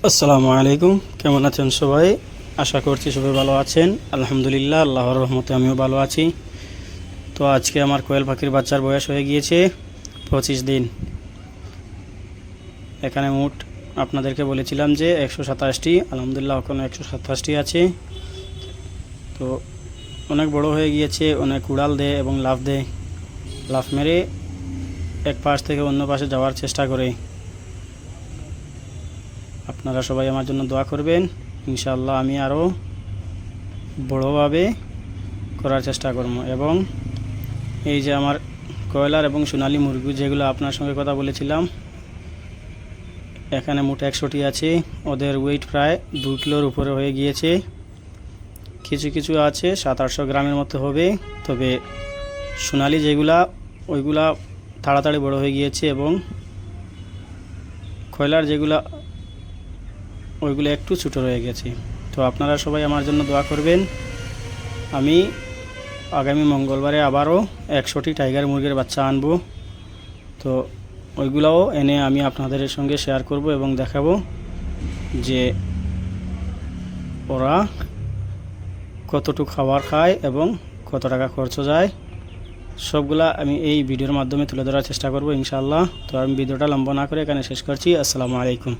আসসালামু আলাইকুম। কেমন আছেন সবাই? আশা করছি সবাই ভালো আছেন। আলহামদুলিল্লাহ, আল্লাহর রহমতে আমিও ভালো আছি। তো আজকে আমার কোয়েল পাখির বাচ্চার বয়স হয়ে গিয়েছে 25 দিন। এখানে মোট আপনাদেরকে বলেছিলাম যে 127টি, আলহামদুলিল্লাহ এখন 127টি আছে। তো অনেক বড় হয়ে গিয়েছে, অনেক উড়াল দেয় এবং লাফ মেরে এক পাশ থেকে অন্য পাশে যাওয়ার চেষ্টা করে। আপনারা সবাই আমার জন্য দোয়া করবেন। ইনশাআল্লাহ আমি আরও বড়োভাবে করার চেষ্টা করব। এবং এই যে আমার কয়লার এবং সোনালী মুরগি, যেগুলো আপনার সঙ্গে কথা বলেছিলাম, এখানে মোট 100টি আছে। ওদের ওয়েট প্রায় 2 কিলোর উপরে হয়ে গিয়েছে। কিছু কিছু আছে 700-800 গ্রামের মতো হবে। তবে সোনালী যেগুলা, ওইগুলা তাড়াতাড়ি বড় হয়ে গিয়েছে, এবং কয়লার যেগুলা, ওইগুলো একটু ছোটো রয়ে গেছে। তো আপনারা সবাই আমার জন্য দোয়া করবেন। আমি আগামী মঙ্গলবারে আবারও 100টি টাইগার মুরগির বাচ্চা আনবো। তো ওইগুলাও এনে আমি আপনাদের সঙ্গে শেয়ার করব এবং দেখাবো যে ওরা কতটুকু খাবার খায় এবং কত টাকা খরচ যায়। সবগুলা আমি এই ভিডিওর মাধ্যমে তুলে ধরার চেষ্টা করব ইনশাআল্লাহ। তো আমি ভিডিওটা লম্বা না করে এখানে শেষ করছি। আসসালামু আলাইকুম।